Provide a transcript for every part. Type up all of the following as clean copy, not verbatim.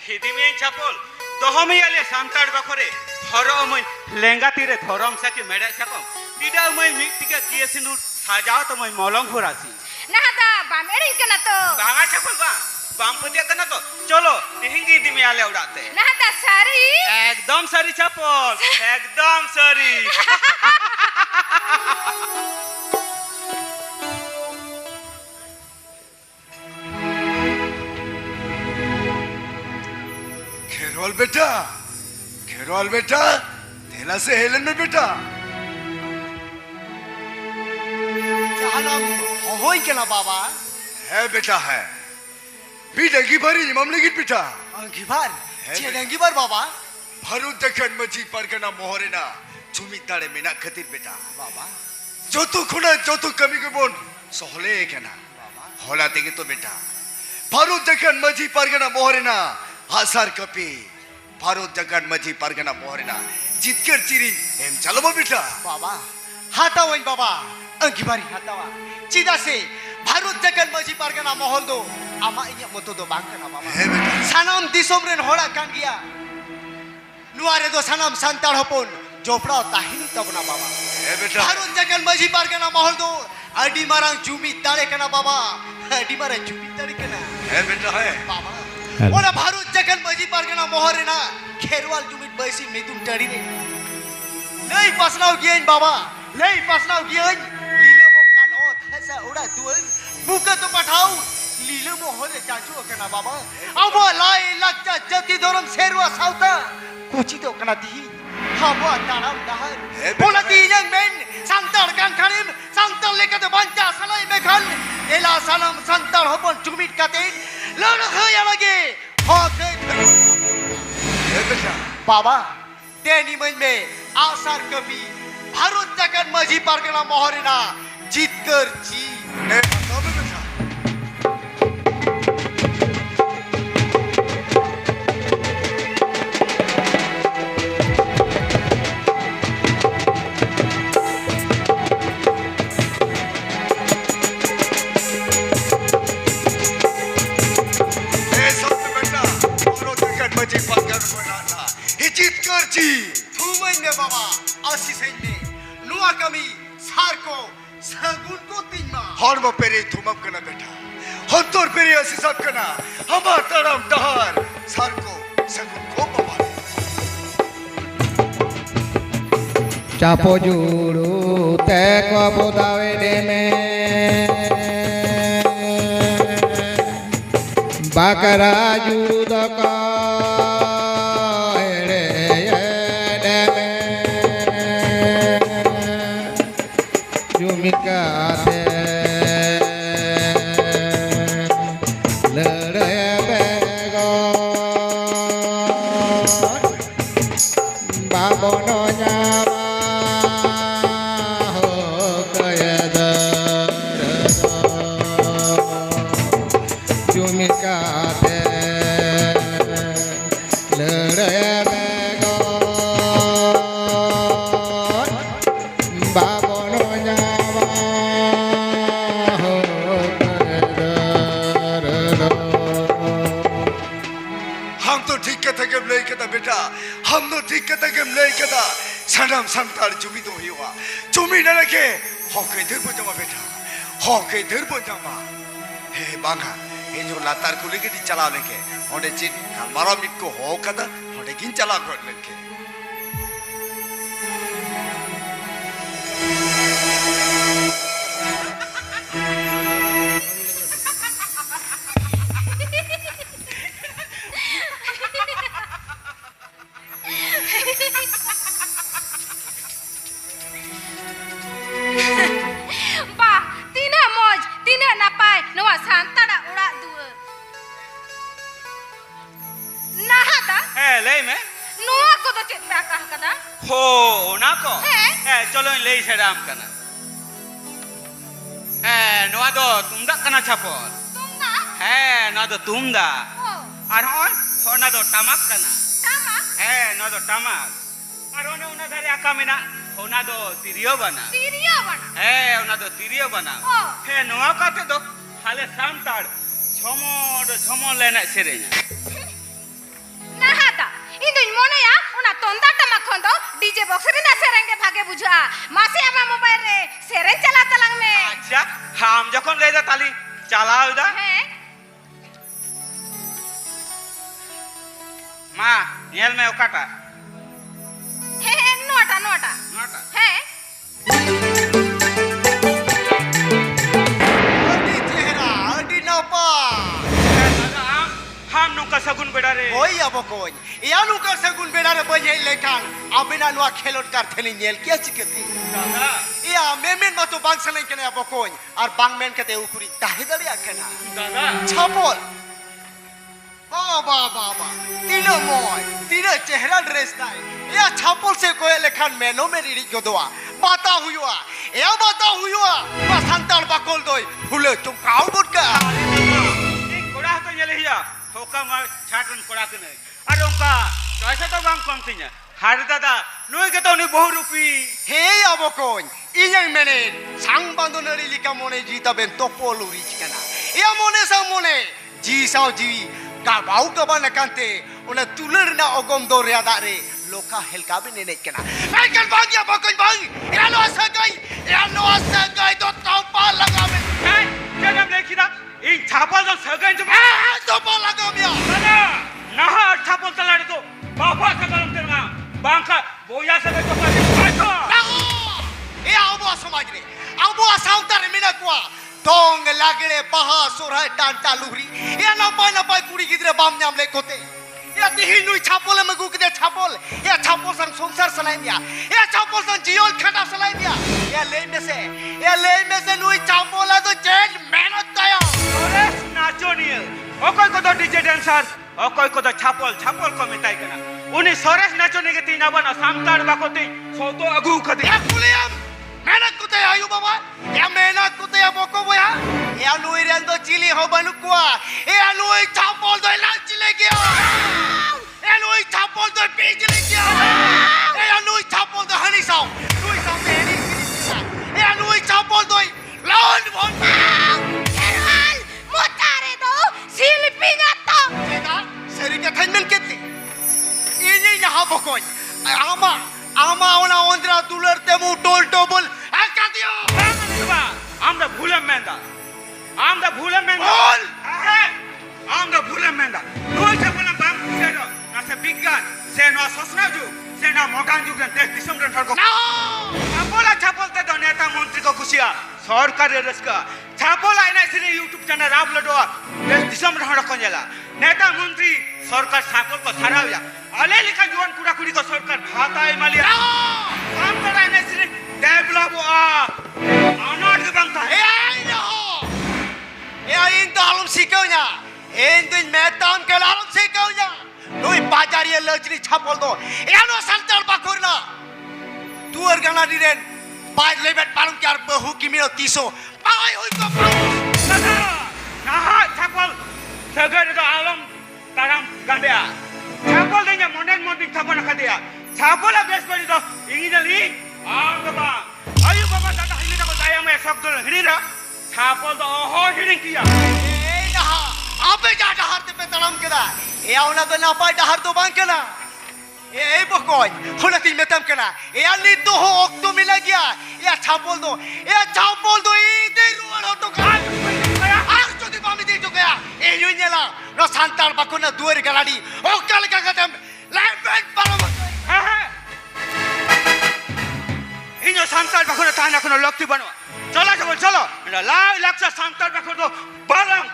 हिदिमे छापल दहमे आले सांताड़ बखरे हरो मई लेंगा तीरे धरम साकी मेडा साकम तिडा मई मिटिके किए सिंदूर साजाओ तो मई मलंग हुरासी ना दा बामेड़ी कना तो बांगा छापल बांग पतिया कना तो चलो तिहिंगी हिदिमे आले उड़ाते ना दा सारी एकदम सारी छापल एकदम सारी खेरवाल बेटा तेला से हेलन में बेटा होई केना बाबा है बेटा है बीडगी भरी मामले बेटा अंगिबार चेडंगिबार बाबा भारुद दखन मजी परगना मोहरेना चुमी ताड़े मेना खतिर बेटा बाबा जो तू कमी के बोन सोहले केना होला तेगे तो बेटा भारुद दखन मजी परगना मोहरेना आसार कपी भारुद दखन मजी परगना मोहरेना जितकर चिरी एम चलो बेटा बाबा हातावई बाबा अंगिबारी हातावा चिदा से भारुद दखन मजी परगना मोहल दो आमा इया मतो दो बांकना बाबा है बेटा सानाम दिसोम रेन होड़ा कान गया नुआरे दो सानाम संताड़ हपन जोपड़ा ताहिनी तबना बाबा है बेटा भारुद दखन मजी परगना मोहल दो अडी मारांग जुमी ताड़े कना बाबा अडी मारांग जुमी ताड़े कना है बेटा है बाबा ओला भारुद दखन मजी परगना मोहरेना खेरवाल जुमित बैसी मेदुम टड़ी रे नहीं पसनाव गियन बाबा नहीं पसनाव गियन लीले मो कान ओ थसा उड़ा तुन बुका तो पठाऊ लीले मो होले चाचू कना बाबा अब लाई लक्का जति दोरम शेरवा साउता कुची तो कना दी हाबो ताराम दहर बोला दी यंग मेन संतल कान खरिम संतल लेके तो बंचा सलाई में खन एला सनम संतल होपन जुमित काते लड़ खया लगे हो के है बेटा बाबा तेनी मन में आसार कवि भारुद दखन मजी परगना मोहरेना जीतकर जी है बताओ बेटा थुमन में बाबा आशीष में नुआ कमी सार को सगुन को तीनमा हॉर्म पेरे थुमक कना बेटा हंतोर पेरे असी सब कना हमा तरम दहर सार को सगुन को बाबा चापो जुड़ू ते को बोदावे देने बाकरा जुड़ू दका सनम संताड़ जुमी दो हिवा जुमी न रखे होके धर बजावा बेटा होके धर बजावा हे बांगा ये जो लातार को लेके चला लेके ओने चिन मारा मिट को हो कदा ओने किन चला कर लेके चलो ले छेड़ाम कना नोआ दो तुमदा कना छापल तुमदा नोआ दो तुमदा और होना दो टमाक कना नोआ दो टमाक और होने उना धरे आका मेना होना दो तिरियो बना होना दो तिरियो बना नोआ काते दो हाले सांताड़ झमोर झमोर लेना Serena box ri na sereng ke bhage bujha mase ama mobile re sereng chala talang me আচ্ছা হাম যখন লে যা তালি চালাও দা he মা নেল মে ওকাটা he nota নটা he Adi chehra, adi napa. হাম নৌকা সগুন বেড়া রে Oi abokoi. Ianu ka sagun bedare bajai lekan. Abina nuwa khelot kar theni nyel kia chikete. দাদা Iya memen mato bang salai kena abokoi. Ar bang men kate ukuri dahi dari akena. দাদা Chapol. Ba. Tino moy. Tino chehra dress dai. Ya chapol se koe lekan meno meri jodoa. Bata huyua. Ya bata huyua. Ba santal bakol doi. Hule tum kau budka. এই কোড়া তো গেলে হিয়া হোকা মা ছাটন কোড়া কে নাই আর ওকা পয়সা তো বাং কম তিনা হার দাদা নই কে তো নি বহু rupee Hei abokoi. Inyang menen. Sang bandonari lika mone jita ben topolu rich kana. Ya mone sang mone. Ji sao ji. Ka bau ka bana kante. Ona tuler na ogom do ria da re. Loka helka ben nenek kana. Hai kan bang ya abokoi bang. Ya lo asagai do topa laga ben. এই জানাম লেখিদা এই ছাপাল তো সগাই তো Ah topa laga ya. দাদা না আর ছাপাল তালাড়ে তো বাবা সগাম তের না বাংকা বইয়া সগাই তো পারে আইতো Ya abo samaj re. Abo sautar mina kwa. Dong lagre paha sorai tanta luhri. Ya napai kuri gidre bam nyam le kote. Ya tihi nui chapol magu kide chapol. Ya chapol sang songsar salai dia. Ya chapol sang jiol khana salai dia. Ya lei me se nui chapol ado jen menot tayo. Suresh নাচনিয়াল অকয় কত DJ dancer অকয় কত ছাপল কো মেটাই কেনা উনি সরেশ নাচনি কে তিন আবানা সামতার বাকতি সৌত আগু খদি Ya kuliam. Menat kote ayu baba. Ya menat kote ya boko boya. Ya nui rendo chili ho banu kwa. Ya nui chapol do lan chile gya. Ya nui chapol do pi chile gya. Ya nui chapol do hani sao. Nui sao te ni. Ya nui chapol do lawn bon. Erhal mutare do silping ato Eka seri ka thanmen kete. Ini ya boko. Ama ona ondra tular temu tol tobol. Akadio. আমরা ভুলাম মেন্দা বল! আমরা ভুলাম মেন্দা নই সে বললাম বাম সেটা না সে বিজ্ঞান সে না সসনা যুগ সে না মডার্ন যুগ দেশ দিশম রে ঠরক No! ছাপলতে তো নেতা মন্ত্রী কো খুশিয়া সরকারের রসকা ছাপল আইনা সিনে ইউটিউব চ্যানেল আপলোড হওয়া দেশ দিশম রে ঠরক জেলা নেতা মন্ত্রী সরকার ছাপল কো সারাওয়া আলে লিখা জোয়ান কুড়া কুড়ি কো সরকার ভাতাই মালিয়া কাম করা আইনা সিনে ডেভেলপ আনার বাংতা Ei no! Ei indo alum sikaunya. Indo metam ke alum sikaunya. Noi bazar ye lajri chapol do. Eno santal bakurna. Tuar gana diren. Bai lebet palum kyar bahu kimino tiso. Bai hoi ko. nah chapol segar itu alam taram gandea chapol denya monden chapol nakadea chapol bes kori do ingidali baba ayu baba dada hili na ko daya me sok dol hirira chapol do ho hiring kia Ei nah. Ape ja dahar te pe tanam keda. E auna do na pai dahar do bang kena. Ei bokoi. Hola tin metam kena. E ali do ho okto mila gya. Ya chapol do ide ruar hoto kan. Ak jodi bami de to gaya. Ei nyela. No santal bakuna duer galadi. Okal ka kadam. Leben param. inyo santal bakuna tana kono lokti bano cholo na lai laksa santal bakuno balang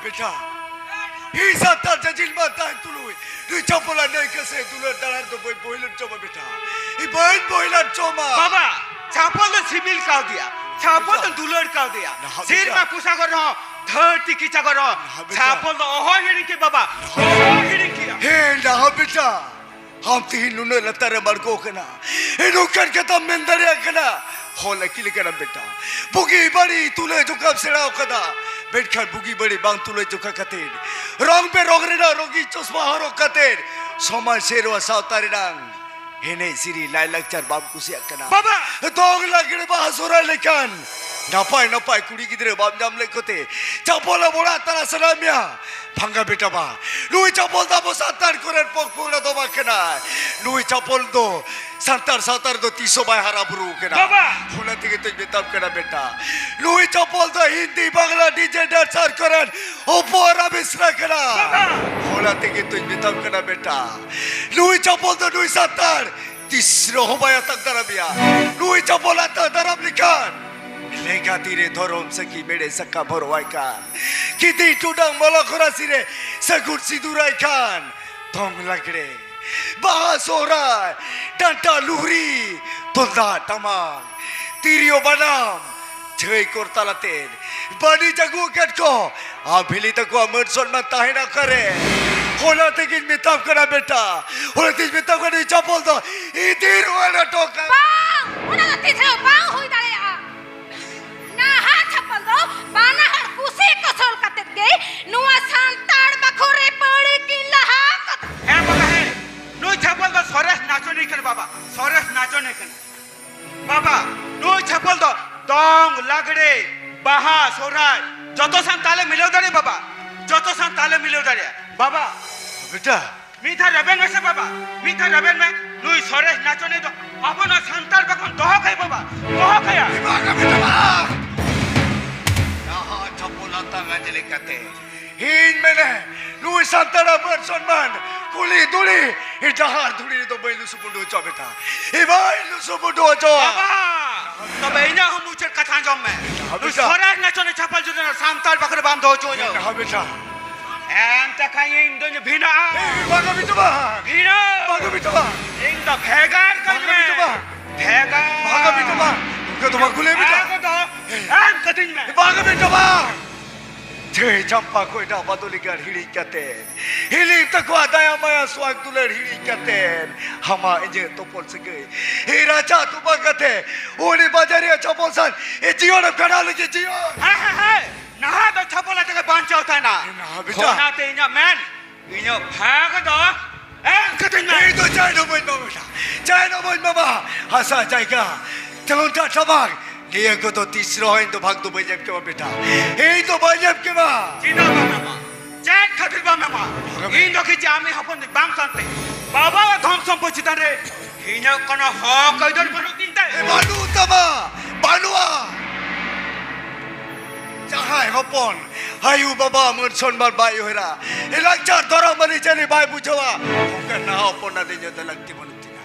Beta. Isa tar jajil mata tului. Lui chapola nei kase tular dalar to boiler choma beta. I boiler choma. বাবা ছাপল তো civil cow দিয়া ছাপল তো দুলর cow দিয়া সির মা পুষা করো ধরতি কিচা করো ছাপল তো ওহ হিড়ি কি বাবা ওহ হিড়ি কি He na beta. Ham tihin nuno latare margo kana. Enu kan kata mendare kana. Hola kile kana beta. Bugi bari tule jukab sera kada. बेटखान बुगी बड़ी बांग तुले जोखा खातिर रंग पे रंग रेना रोगी चश्मा हरो खातिर समाज शेरवा सावतारी नांग हेने सिरी लाई लक्चर बाप कुसिया कना बाबा दोंग लगड़े बासुरा लेkan नापाय नापाय कुड़ी गिद्रे बाप जाम लेकोते चपोल बोड़ा तारा सलामिया भांगा बेटा बा नुई चपोल दा बो सातार कोरे पक पोड़ा दो बाकना नुई चपोल दो santar santar do tiso bay hara buru kena Baba! Hona tige tuj betab kena beta lui chapol do hindi bangla dj dancer koran opora bisra kena Hona tige tuj betab kena beta lui chapol do lui santar tisro hobaya tak darabia lui chapol ata darab likan lega tire thorom saki bede sakka borwai kan kiti tudang mala khorasire sagur sidurai kan thong lagre Bahasorai, Danta Luhri, Tunda Tamang, Tirio Banam, Jai Kortalaten, Bani Jagu Katko, Abhili Tako Merson Matahina Kare, Hola Tekin Mitab Kana Beta, Hola Tis Mitab Kana Chapoldo, Itirwana Toka. bang una gati theo bang hui dare a na ha chapal do bana har kusi kosol katet ge nuwa santar bakhore padi ki laha kat হ্যাঁ বাবা হ্যাঁ নুই ছাপল তো সরেস নাচো নেই কেন বাবা সরেস নাচো নেই কেন বাবা নুই ছাপল তো দং লাগড়ে বাহা সোরাই যত সান তালে মিলেও দাঁড়িয়ে বাবা যত সান তালে মিলেও দাঁড়িয়ে বাবা Beta, মিঠা রবেন মেসে বাবা মিঠা রবেন মে নুই সরেস নাচো নেই তো আপন সান্তার বাখন দহ খাই বাবা দহ খায়া Ibaga Beta ba? Naha Chapola Tanga Jelikate. Hin mene, Louis Santana Merson man, Kuli Duli, Itahar Duli do Bailu Subundo Chobeta. Ibailu Subundo Cho. বাবা তবে এই না হুমুচের কথা জমে নুই সরেস নাচো নেই ছাপাল জুনে সান্তার বাখরে বান্ধ হচ্ছে Naha Beta. এন্টা খাই ইন্দন ভিনা Ibaga Beta ba? ভিনা Ibaga Beta ba? इंदा भेगार कजमे Baga Beta ba? भेगार Ibaga Beta ba? Uka to ba kule Beta? आगो तो एन कटिंग में Ibaga Beta ba? Jai Champa Koida Baduligar Hiri Katen. Hili Takwa Daya Maya Swag Dular Hiri Katen. Hama Eje Topol Sige. Hira Cha Tupakate. Uli Bajaria Chaposan. Ejion of Kanaliki Jion. हां हां हां नहा तो छपोला तक बांच होता है ना नहा बेटा। होना ते इना मैन इनो भाग दो एन कटिंग में Ito China Boy Mama. China Boy Mama. Hasa Jaiga. Tonta Tabak. Dia ko to tisro hain to bhag to bajab ke beta. Ei to bajab ke ba. जीना बाबा जैन खातिर बा मामा इन दोखि जामे हपन बाम कांते बाबा धम संपत्ति तारे इनो कोन ह कइदर बनु दिनते Banu tama. Banua. Jahai hopon. Hayu baba merson bar bayu hera. Elakchar dora mari chali bai bujawa. Hokan na hopon na dejo ta lagti manutina.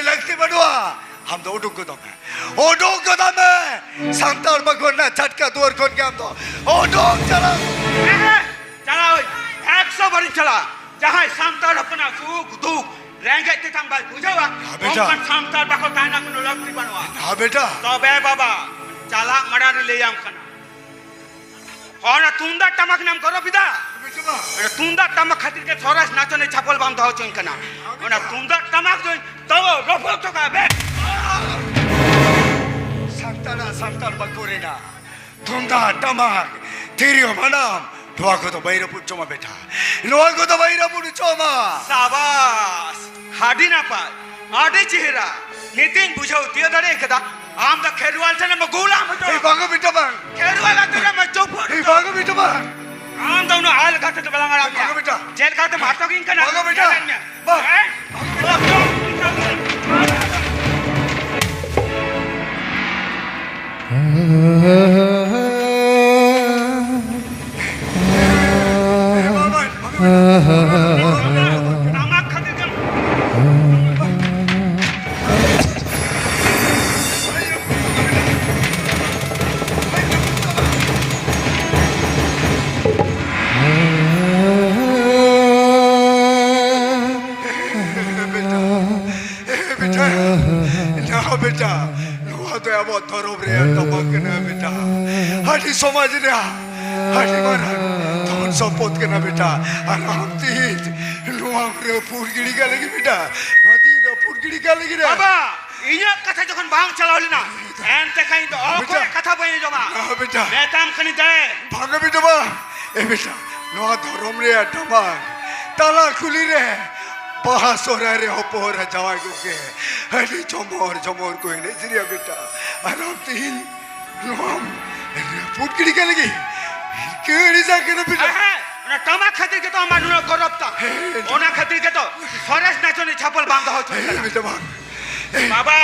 Lagti banua. हम तो उड़ूंग गोदाम है उड़ूंग गोदाम है संतार बगोना झटका दूर कौन क्या हम तो उड़ूंग चला चला 100 बड़ी चला जहाँ सामतार अपना सुख दुख रहेंगे ते तंग बाल बुझावा बेटा। हम सामतार बाको ताना को लगती बनवा हाँ बेटा तो बे बाबा चला मड़ा ले आम कना होना तुंदा टमक नाम करो बिदा तुंदा टमक खातिर के छोरास नाचो ने छापल बाम दहो चोन कना होना तुंदा टमक जो तो रोफो तो का बे संताना संतार बगोरेना धुंधा टमाक तेरियो मनाम लोहा को तो बैरा पुचो मा बेटा लोहा को तो बैरा पुचो मा शाबाश हाडी ना पाय आडे चेहरा नितिन बुझाओ दियो दरे कदा आम दा खेरवाल से न मगोला मतो ए बांगो बेटा बांग खेरवाला तेरा मैं चुप ए बांगो बेटा बांग आम दोनों हाल खाते तो बलांगा आ बांगो बेटा जेल खाते मारतो किन कना बांगो बेटा बांग नमक खाते कर बेटा ना बेटा लोहा तो अब धरो रे टमक ना बेटा हाडी समाज रे हाडी मारा धन संपद के ना बेटा आराम तीत लोहा रे पुरगिड़ी का लगी बेटा नदी रे पुरगिड़ी का लगी रे बाबा इया कथा जखन बांग चलावली ना एन ते काई तो बेटा। कथा कथा बने जमा बेटा मैं काम खनी दे भागे बेटा बा ए बेटा नो धरम रे टमा ताला खुली रे बहा सोरा रे होपोर जावा के हडी चमोर कोई नहीं सिरिया बेटा आराम तीन नोम पुटकड़ी के लगी केड़ी जा के बेटा ना टमा खातिर के तो मानु करपता ओना खातिर के तो फरेस्ट नाचने छापल बांध हो बेटा बा बाबा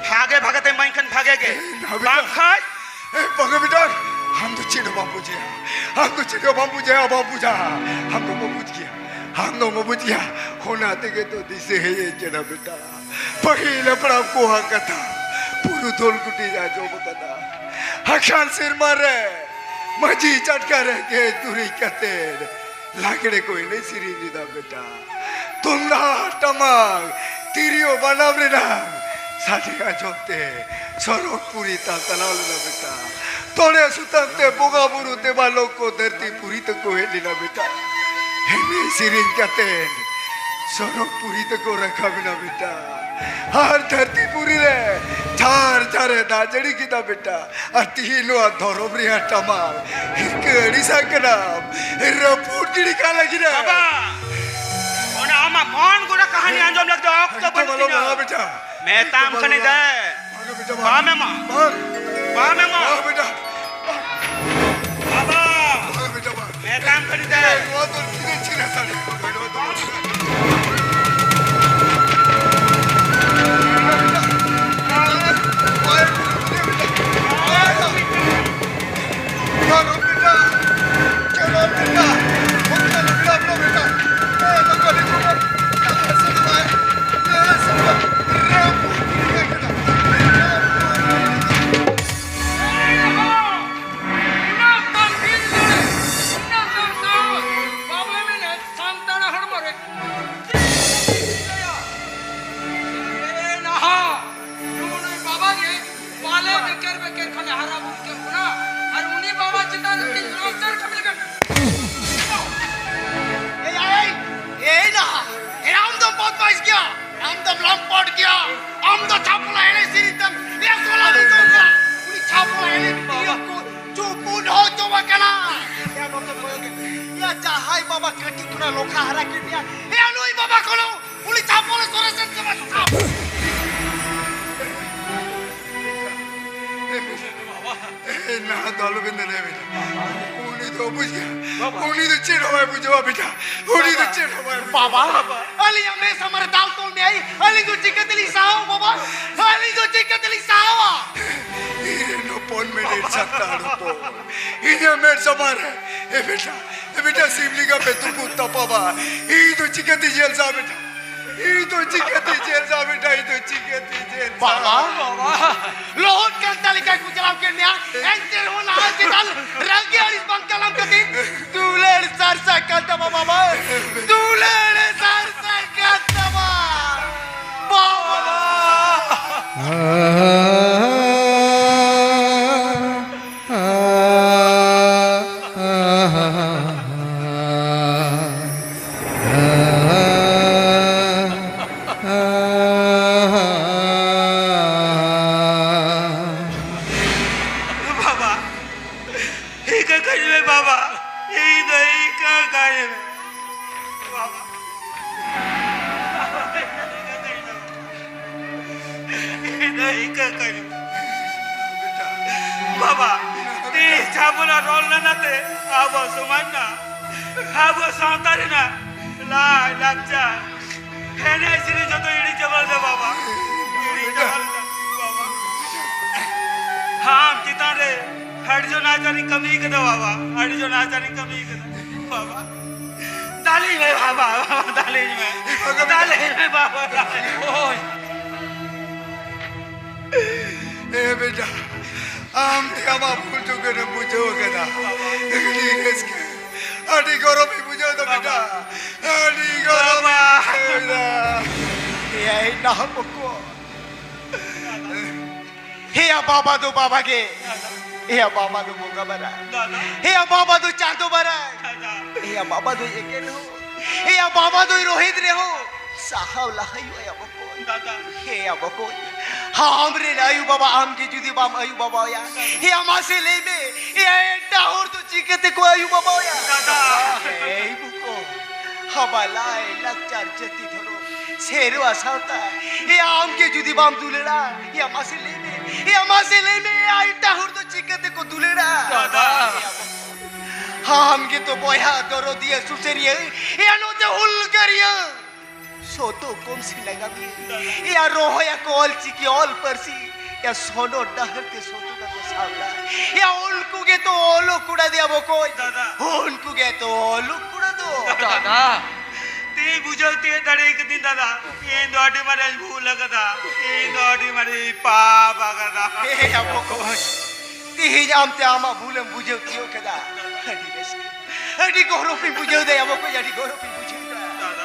भागे भागते मैखन भागेगे बाखत भागे बेटा हम तो चिड़ो बापू जी बापू जा हम तो बाबू जी होना देगे तो दिसे है ये चढ़ा बेटा पहले पड़ा कोहा कथा पूरू धोल कुटी जा जो बता हखान सिर मारे मजी चटका रह के दूरी कते लाकड़े कोई नहीं सिरी दीदा बेटा तुम ना टमाग तिरियो बनाव रे ना साथिया जोते सरोक पूरी तलाव लेना बेटा तोड़े सुतंते बोगा बुरुते बालों को धरती पूरी तक को है लेना बेटा हेमे सिरिंग कहते सरोक पूरी तक को रखा बिना बेटा हर धरती पूरी रे झार दाजड़ी किता बेटा अतीनो धरोबरी हटमा हिरकड़ी सकराम रपूट गिड़ी का लगी रे बाबा ओना आमा मन गुना कहानी अंजम लग दो तो बनती ना बेटा मैं काम खने दे बा में मां बेटा बाबा बेटा मैं काम खने दे वो तो चिरा साले हमरे आयु बाबा आम के जुदी बाम आयु बाबा या हे आमा से लेबे ये एटा और तो चिकते को आयु बाबा या दादा ए बुको हबालाय लचार जति धरो शेरवा सावता ये आम के जुदी बाम दुलेड़ा ये आमा से लेबे एटा और तो चिकते को दुलेड़ा दादा हम के तो बोया दरो दिए सुसेरिए ये नो ते हुल करिया सोतो कम सी लगा भी या रोहो या कोल चिकी ऑल परसी या सोनो डहर के सोतो का को सावला या उनको के तो ओलो कुड़ा दिया वो कोई दादा। उनको के तो ओलो कुड़ा दो दादा ते बुझते दरे एक दिन दादा ये दोडी मारे भूल लगदा ये दोडी मारे पाप आगदा हे या वो कोई ती जाम ते आमा भूले बुझे तियो कदा हडी बेस हडी गोरो पे बुझे दे या वो कोई हडी गोरो पे बुझे दादा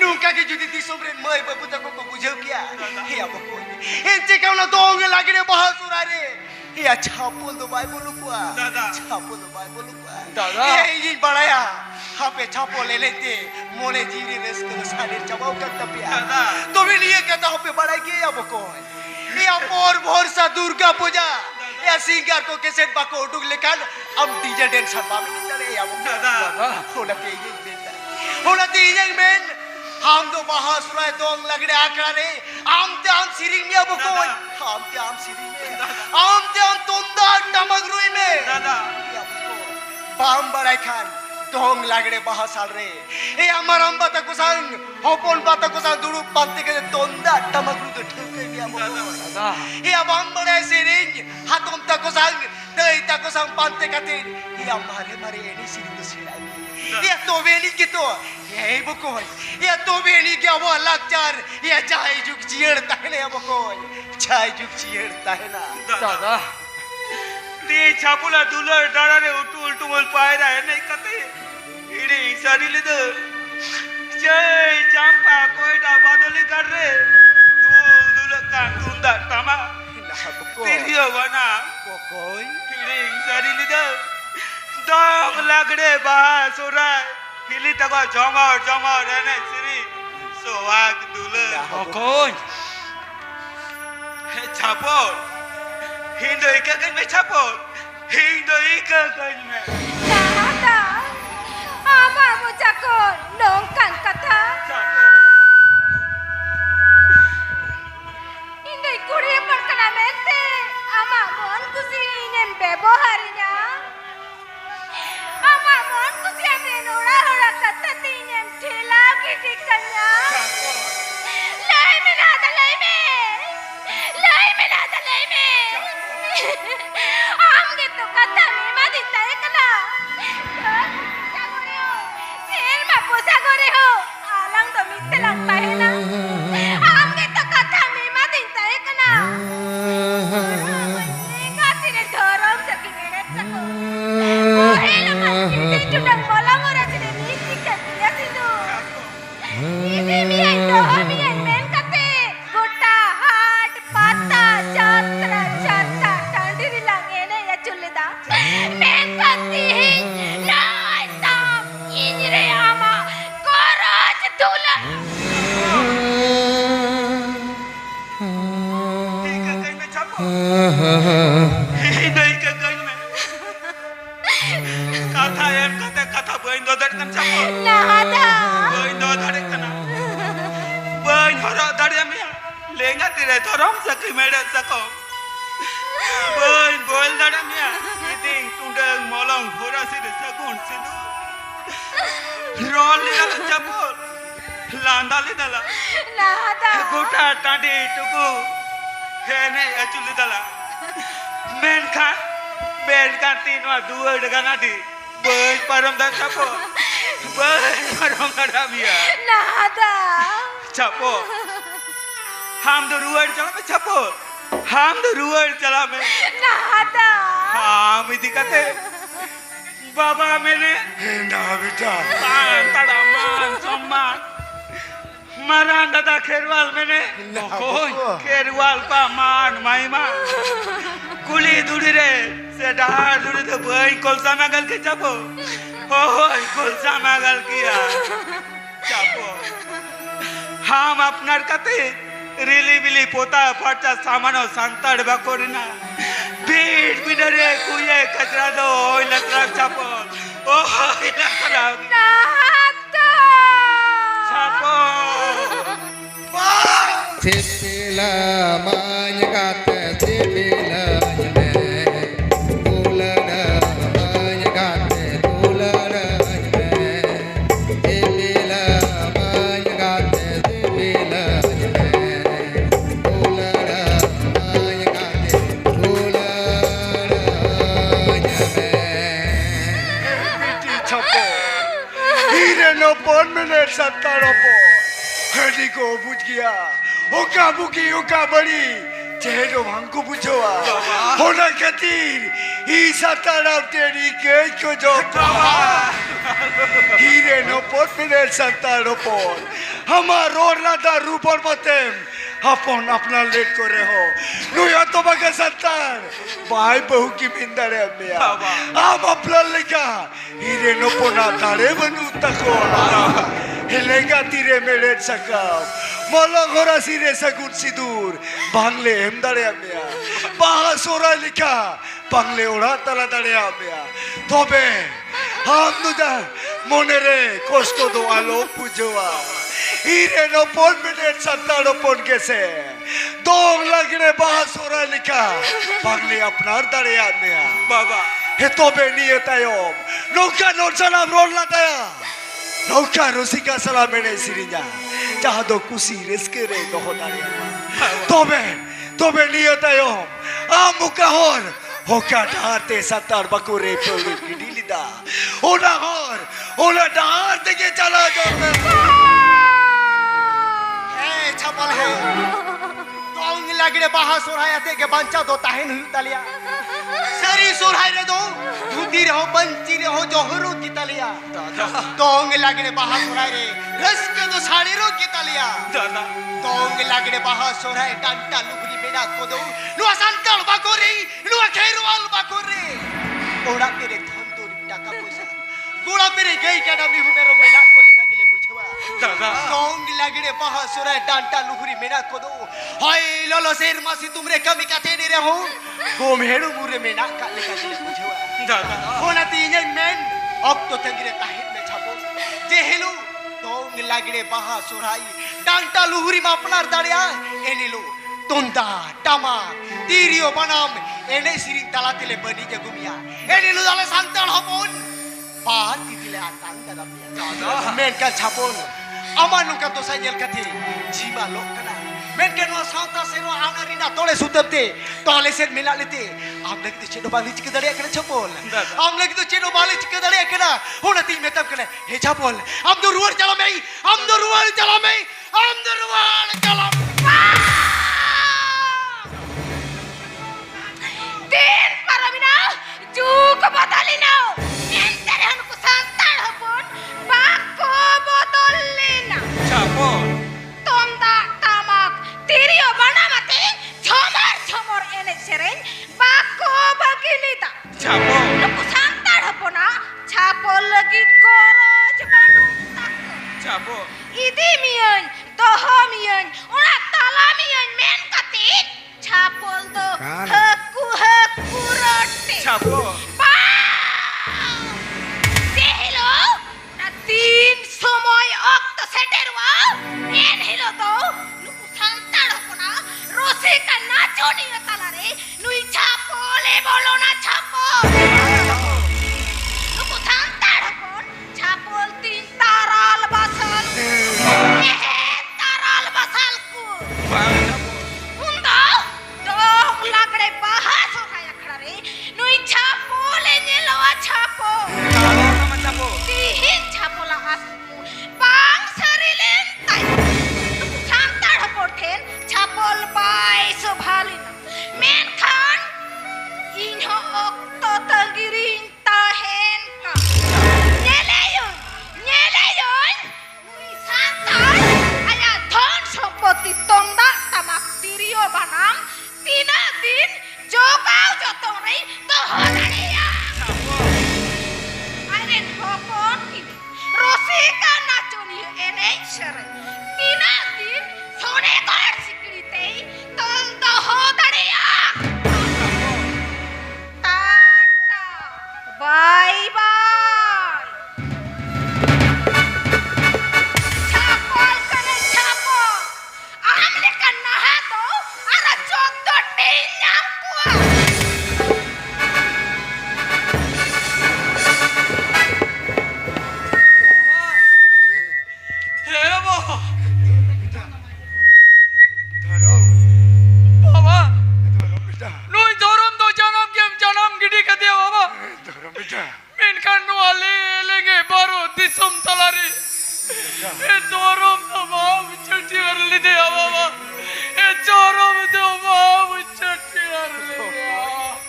nunca que yo te di sobre el mai babuta ko bujhe kya he abo ko enche kauna dong lagre bahasurare he acha pol do bai bolu kwa दादा chapol do bai bolu kwa दादा he yin badaya hape chapol le lete mone jiri res ko sare chabau ka tapya दादा to bhi liye kehta hope badai ke abo ko he apor bhorsa durga puja या singer को cassette बाको उठुक लेकर हम DJ dance balm चले abo दादा होना ते ये मेन हम तो महासुराय दोंग लगड़े आकड़ा रे आम ते आम सिरिंग में अब कोई हम ते आम सिरिंग में आम ते आम तुंदा टमगरुई में दादा बाम बड़ाई खान दोंग लगड़े महासाल रे ए अमर हम बाता को संग होपोन बाता को संग दुरु पांते के तुंदा टमगरु तो ठुके में अब दादा ए अब हम बड़े सिरिंग हाथों तक को संग दई तक को संग पांते कते ए हमारे मारे एनी सिरिंग तो सिराई ये तो वेली के तो ये बकोय ये तो वेली के वो लक्चर ये चाय जुग चियड़ तहने बकोय चाय जुग चियड़ तहना दादा ते छापुला दुलर डारा रे उटू उल्टू बोल पायरा है नहीं कते इडी सारी ले दे जय चंपा कोयडा बादली कर रे दुल का तुंदा तमा तेरियो बना बकोय इडी सारी ले दे दम लगड़े बासुराय हिली तको जमर रहने श्री सोहाग दुलर कौन छापोर हिंदू एक गन में छापोर हिंदू एक गन में Nada. Ama mo jako nongkan kata. Hindi kuriya perkenamente. Ama mon kusi inem beboharinya. Ama mon kusi ame nora hora kata tinem thela kitikanya. Lai me nada lai me. Lai me nada lai me. Am gitu kata me madita ekala. शेर में पूछा करे हो along तो मिट्टी लगता है ना हमने तो कथा में मत इंता है कना का तेरे धर्म से की मेरे सको ओहे लगा तेरे चुटक बोला मोरा तेरे नीति का दिया सिद्धू इसी भी है तो हम ही मेन कते गोटा हाट पाता चात्रा चात्रा टांडी लांगे ने या चुल्लेदा मेन कती है Injire ama koraj dula. एक गन में छापोर हिंदू एक गन में कथा यार कथा बंदो धड़कन छापोर Nada. बंदो धड़कन बंद हरा धड़े में लेंगा तेरे धर्म सकी मेरे सको बंद बोल धड़े में इतिंग तुंडंग मोलंग भोरा सिर सगुन सिद्धू रोल निकाल छापोर लांदा ले दला Nada. गोटा टांडी टुकु है नहीं अचुली दला मेन खान तीन वा दुआ डगाना दी बंद परम दा छापोर बंद परम दा बिया Nada. छापोर हम तो रुआर चला में छापोर हम तो रुआर चला में Nada. हम इति कते बाबा मैंने ना बेटा मान तड़ा मान सम्मान मरान दादा खेरवाल मैंने खेरवाल का मान महिमा कुली दूरी रे से डार दूरी तो भाई कोलसा मगल के चापो ओह कोलसा मगल किया चापो हम अपना कते রিলি বিলি পোতা ফাটা সামানো সান্তাড় বাকরিনা बीट बिडरे कुये कचरा दो ओइला ट्रक चापो ओ ओइला truck Nata! Chapo Sipila manyakate sipila jne tulana manyakate tulana jne sipila manyakate sipila jne tulana manyakate tulana jne बेटी छपो हीरे नो 1 मिनट 70 पो हडी को बुझ गया ओका बुकी ओका बड़ी चेहरो हमको बुझोआ होना खातिर ई 70 तेरी के को जो हीरे नो 1 मिनट 70 पो हमारो राधा रूपर मते अपन अपना लेट करे हो नुया तो बगा 70 भाई बहू की मिंदरे मिया आप अपना लेका हीरे नो पोना तारे बनू तको हेलेगा तीरे मेरे सकम मोला घोरा सिरे सगुन सिदूर बांगले हेमदारे मिया बाहा सोरा लिखा बांगले ओड़ा तला दारे मिया तबे हम नुदा मने रे कष्ट दो आलो पुजोआ हीरे नो 1 मिनट 70 पोन कैसे दोग लगने बाहा सोरा लिखा बांगले अपना दारे मिया बाबा हे तबे नियतायम नौका नोचलाम रोल लाताया नौका रसिका सालामेने सिरिजा जहाँ दो कुसी रिस्क रे दो दारिया तबे नियतायम आमुकाहर होका ढाते 70 बकुरे प्रोली किडिलिदा ओना हर ओना ढार देके चला जाओ छपल है दोंग लगड़े बाहा सोरायाते के बंचा दो ताहेन हुई तलिया सरी सोराय रे दो धुंदी रे हो बंची रे हो जोहरो की तलिया दोंग लगड़े बाहा सोराय रे रस के दो साड़ी रो की तलिया दादा दोंग लगड़े बाहा सोराय डांटा लुगरी मेरा को दो नुआ संतल बाकोरी नुआ खेरवाल बाकोरी ओड़ा तेरे धन तो टाका पैसा गोड़ा मेरे गई के नाम लिखो मेरो मेला को लेका के लिए बुझवा दादा दोंग लगड़े बाहा सोराय डांटा लुगरी मेरा को दो हाय ललो शेर मासी तुमरे कमी का तेने रे हो गोम हेड़ू मुरे मेना का लेका के लिए बुझवा दादा होना तीन मेन अब तो तंगरे ताहिन में छापो जे हेलो दोंग लगड़े बाहा सोराय डांटा लुगरी मा अपनार दाड़िया एनिलो तुंदा टामा तीरियो बनाम एने सिरिन ताला तेले बनी जे गुमिया एनिलो दाले सांताल हपन बाहर तितिले आतान दादा मेन का छापोन अमानु का तो साइल कथि जीवा लोक कना मेन के नो साउता सेरो आनारिना तोले सुतबते तोले से मिला लेते आम लग तो चेनो बाली चिक दड़िया कने छपोल आम लग तो चेनो बाली चिक दड़िया कना होना ती में तब कने हे छपोल हम दो रुवर चला में हम दो रुवर चला में हम दो रुवर चला Din paramina juga batalina. Entere hanku santal hapon bako botolina. Chapo Tomda tamak tirio banamate chomor ene sereng bako bagilita. Chapo Nuku santal hapona chapol lagi goroj banu tak. Chapo Idi mian, doho mian, ora tala mian men katit. Chapol do Kan. haku roti. Chapo Dehilo, na tin somoy okto seterwa. En hilo to, nuku santaro kona, rosika nacho niya talare, nui chapo le bolo na chapo. Nuku santaro kon, chapol tin taral basal. Taral basalku. Unda, dog lagre bahas oraya khare, nui chapo le nilawa chapo. Chapo Tihin chapola asmu, bang sarilen tay. Santar haporten chapol bai sobhalina. Men khan, inho okto tangirin tahen ka. Nyeleyon, nui santar, aya dhon sompoti tomda tamak tirio banam, tina din jogao jotong rei to hodariya.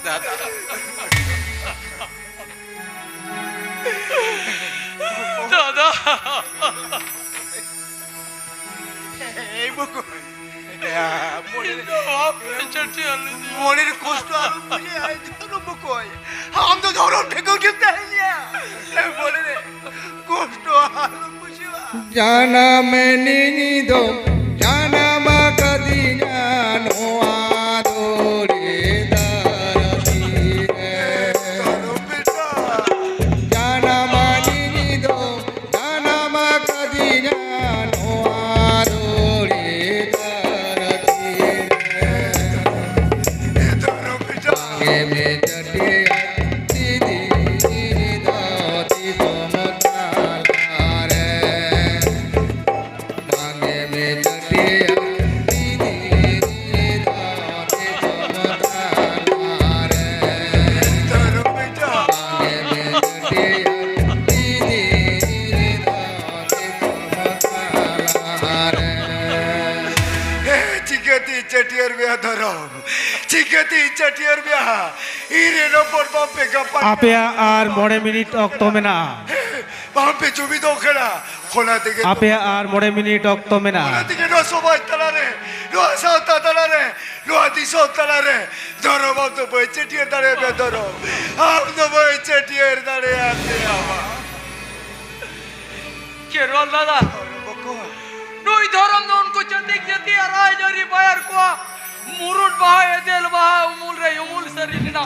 দাদা দাদা এই বকো মনের কষ্ট আরো বুঝে আয় ধরো বকোয় আম তো ধরো ঠেকো খেতে আইলিয়া বলে রে কষ্ট আরো বুঝে জানাম নিনিদো জানাম কদিনানো আদরে দারতিরে জানাম নিনিদো জানাম কদিনানো আদরে দারতিরে গে মে জটে দিদি দাতি তোমতারে मांगे में जटिया दीदी दाते चमत्कार मांगे में जटिया दीदी दाते चमत्कार चिकती चटियर ब्याह धरो चिकती चटियर ब्याह इरे नो पर पे गप्पा আপেয়া আর 9 মিনিট অক্ত মেনা वहां पे चुबी दो खड़ा खोला दिखे আপেয়া আর 9 মিনিট অক্ত মেনা खोला दिखे नो सोबाई तलारे नो साउता तलारे नो दिसो तलारे धरो बाप तो भाई चटियर दारे बे धरो हम तो भाई चटियर दारे आते आवा কেরল দাদা নই ধরম দন কো চতিক জতি আর আজরি বায়ার কো মুরুট বাহা এদেল বাহা উমুল রে উমুল সরিনা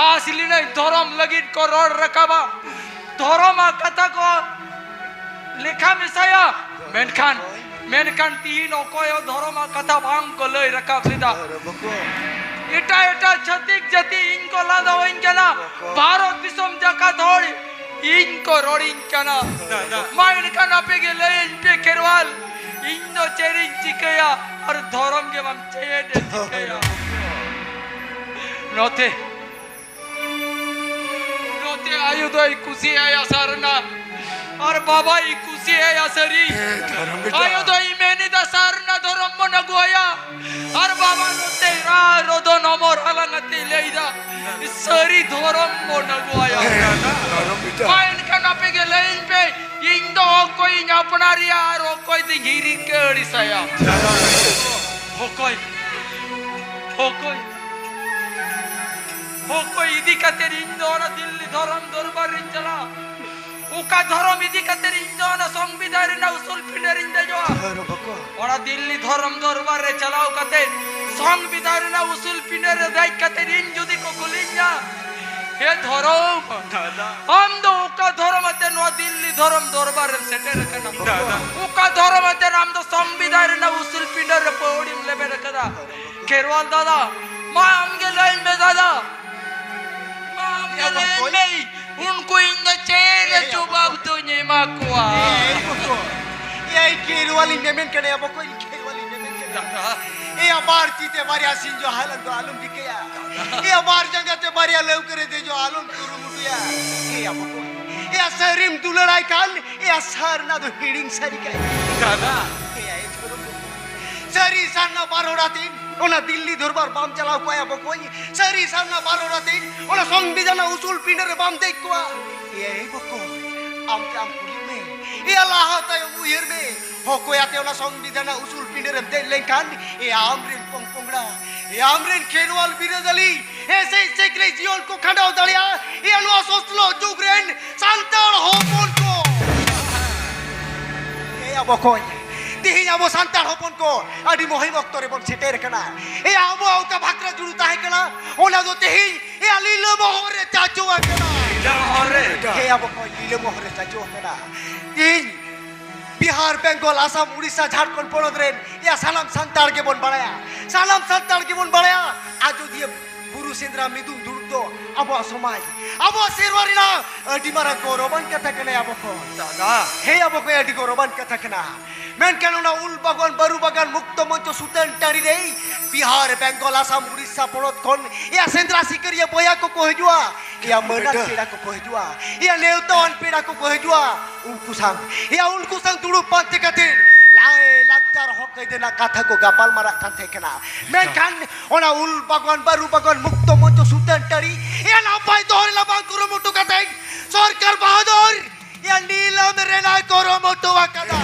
আসলি নাই ধরম লগিন কো রড রাখাবা ধরমা কথা কো লেখা মিসায়া মেনখান তিন অকয় ধরমা কথা ভাঙ কো লই রাখা সিধা এটা এটা ছতিক জতি ইনকো লাদা ওইনকেনা ভারত দিশম জাকা ধড় ইনকো রড়িনকেনা মাইন কানা পে গেলে ইনপে কেরওয়াল ইন্দো চেরিন চিকেয়া আর ধরম কে বাম চেডে চিকেয়া নতে আয়ুদই খুশি আয়া সারনা আর বাবাই খুশি আয়া সারি আয়ুদই মেনি দা সারনা ধরম মন গোয়া আর বাবা নতে রা রোদ নমর হালাঙ্গতে লেইদা সারি ধরম মন গোয়া মাইন কানা পে গেলে ইনপে ইন্দো কই আপনারিয়া আর কই দি গিরি কেড়ি সায়া হকই ইদি কাতের ইন্দোনা দিল্লি ধরম দরবার চলা উকা ধরম ইদি কাতের ইন্দোনা সংবিধান না উসুল পিন্ডের ইন্দে যাওয়া ওরা দিল্লি ধরম দরবার রে চালাও কাতে সংবিধান না উসুল পিন্ডের দাই কাতের ইন যদি কো গুলিঞ্জা হে ধরম हम दो उका धर्मते नो दिल्ली धर्म दरबार सेटर कना उका धर्मते राम दो संविधान ना उसूल पिंडर पौड़ीम लेबे रखदा केरवाल दादा मा हमके लाइन में दादा मा हमके लाइन में उनको इन चेन चुबाब तो ने माकुआ এই কেরওয়ালি নেমেন কেন আবো কই কেরওয়ালি নেমেন কেন এই আবার চিতে বারিয়া সিনজো হালান দো আলম দিকেয়া এই আবার জঙ্গতে বারিয়া লউ করে দে जो আলম কুরু মুটিয়া এই আবো কই এই আসরিম দুলরাই কান এই আসার না দো হিডিং সারি কাই দাদা এই ধরো সারি সান্না 12 রাতিন ওনা দিল্লি দরবার বাম চালাও কই আবো কই সারি সান্না 12 রাতিন ওনা সংবিধান উসুল পিন্ডরে বাম দেই কোয়া এই বকো আম কুলি মে এই আল্লাহ তাই উয়ের মে হকয়াতে ওনা সংবিধান উসুল পিন্ডরে দে লেখান এই আমরিন পংপংড়া এই আমরিন খেরওয়াল বিরোধী এসে সেক্রে জিওল কো খাড়াও দাঁড়িয়া এই আনোয়া সসলো জুগরেন সান্তাল হপন কো এই আবো কই তিহিন আবো সান্তাল হপন কো আদি মহি বক্তরে বল সেটের কেনা এই আবো আউকা ভাকরা জুরু তাহে কেনা ওনা দো তিহিন এই আলিল মোহরে চাচু কেনা হে আবো কই লিলে মোহরে চাচু কেনা তিহিন बिहार बेंगल आसाम उड़ीसा झारखंड पड़ोद्रेन या सालाम संताल के बन बढ़ाया सालाम संताल के बन बढ़ाया आज दिए गुरु सेंद्रा मिदुन दुर्दो अब समाज अब शेरवारी ना अडिमारा गौरवन कथा कने अब को दादा हे अब को अडि गौरवन कथा कना मेन केनोना उल बागान बारु बागान मुक्त मंच सुतन टारी रे बिहार बेंगल आसाम उड़ीसा पड़ोद कोन या सेंद्रा सिकरिया बोया को कहजुआ या मना पेड़ा को कहजुआ या नेवतन पेड़ा को कहजुआ उनको संग तुड़ू पांच कते लाए लाचार हक देना कथा को गापाल मारा काथे केना मेन खान ओना उल बागान बारु बागान मुक्त मंच Sultan Tari ya napai dohor labang kurumutu katain Sarkar Bahadur ya nilam renai kurumutu akada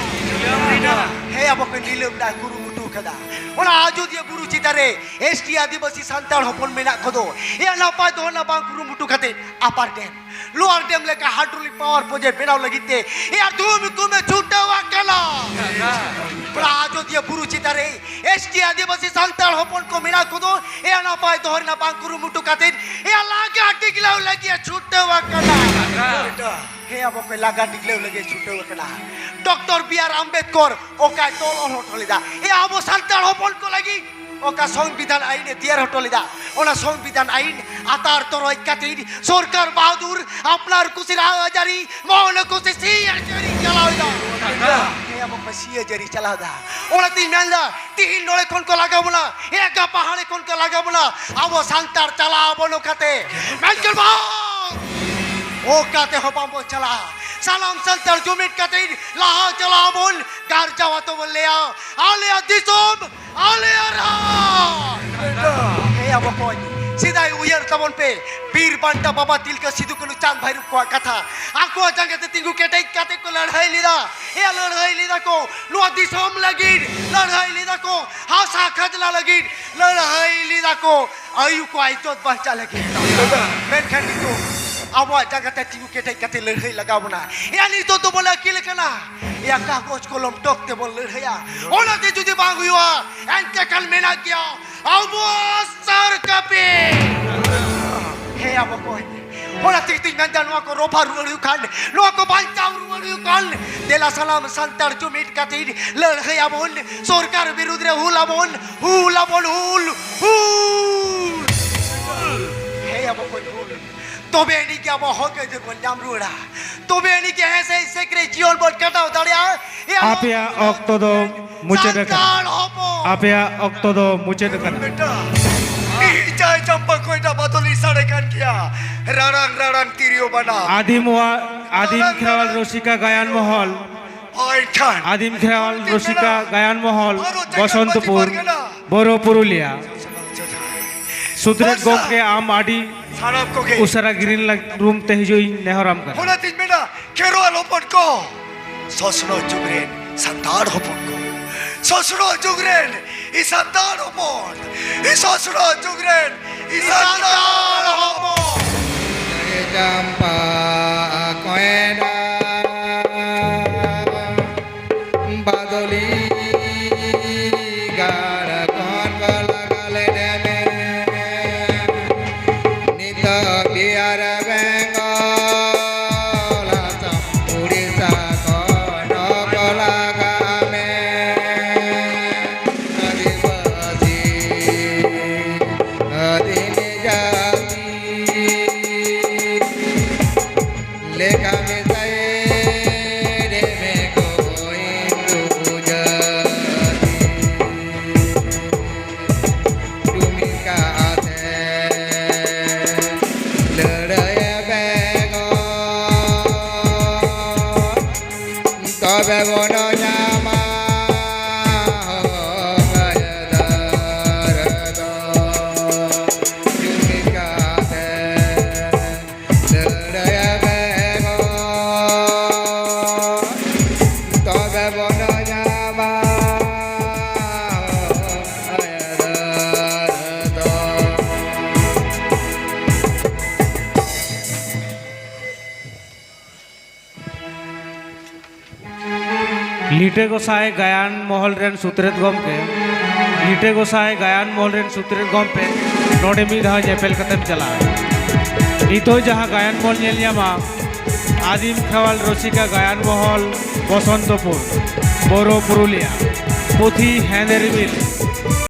he abok nilam na kurumutu kada ona ajodia buru citare ST Adivasi Santal hopon menak kodo ya napai dohor labang kurumutu katain upper dam lower dam leka hydraulic power project benau lagite ya dhumi kume chutta akala Ajodia buru citare ST Adivasi Santal hopon ko menak kodo ya napai dohor labang kurumutu katain ya laga diglau lagi chutta akala he abok laga diglau lagi chutta akala Dr. B.R. Ambedkar okai tolol hotolida e abo santal hopon ko lagi oka সংবিধান আইনে দিয়ার হটলিদা ওনা সংবিধান আইন আতার তরই কাটির সরকার বাহাদুর আপনার কুসির হাজারি মহল কুসি সিয়াজারি চালাওদা হে আমক সিয়াজারি চালাওদা ওনা তিন মেলদা তিন নলে কোন কো লাগাবো না একা পাহাড়ে কোন কো লাগাবো না আবো সান্তার চালাবো নখাতে মেলকর বা ও কাতে হপাম চালা সালাম সান্তার জমির কাটির লাহা চালাবন গার যাওয়া তো বললে আলিয়া দিসম আলিয়ারা হে আবকই সিদাই উয়ার তবন পে বীর বান্টা বাবা তিলকা সিধু কলু চাঁদ ভাইরু কোয়া কথা আকো জাঙ্গাতে তিঙ্গু কেটাই কাতে কো লড়াই লিদা এ লড়াই লিদা কো নো দিসম লাগির লড়াই লিদা কো হাসা খাজলা লাগির লড়াই লিদা কো আয়ু কো আইজত বাঁচা লাগির মেনখান নিতো awak jaga tinggu ketai kate lehai lagabona ya ni to bola kilekana ya kagos kolom tok te bol lehai ya ona te judi banguywa ente kal mena gya awos sar kape he abokoi ona te ting nandan no ko ropa ru kan no ko bancau ru kan dela salam santar jumit kate lehai abon sarkar birudre hulabon hul he abokoi তবে এনিকে আবার হকে দেখুন জামরুড়া তবে এনিকে হেসে সেক্রে জীবন বট কাটাও দাঁড়িয়া আপেয়া অক্তদ মুচে দেখা আপেয়া অক্তদ মুচে দেখা बेटा इचाय चंपा कोइटा बदली साड़े कान किया रड़ंग तिरियो बना আদিম খেয়াল রসিকা গায়ন মহল ओए खान আদিম খেয়াল রসিকা গায়ন মহল বসন্তপুর বড় পুরুলিয়া সুত্রেট গমকে আম আডি सारब को के उसारा ग्रीन रूम ते हिजोई नेहराम कर होना तीन बेटा केरो लोपन को ससुरो जुगरेन संतान होपन को ससुरो जुगरेन इ संतान होपन इ ससुरो जुगरेन इ संतान होपन चंपा कोयना बादली गार कौन लगाले डेमे नित बिहार बेंगल उड़ीसा कौन लगामे आदिवासी अधीन जाति लेखा में तेरे में कोई जाति तुम्ही का आते लड़ाई बेगो तबे बोलो जामा तुम्ही का आते लड़ाई बेगो তবে বন যাবা লিটে গোসাই গায়ন মহল রেন সুত্রেত গমকে লিটে গোসাই গায়ন মহল রেন সুত্রেত গমপে নডে মি ধাw জেপেল কাতেম চালা নিতোই যাহা গায়ন মহল নেল ᱧᱟᱢᱟ আদিম খেয়াল রসিকা গায়ন মহল বসন্তপুর বড় পুরুলিয়া পুথি হেঁদের মিল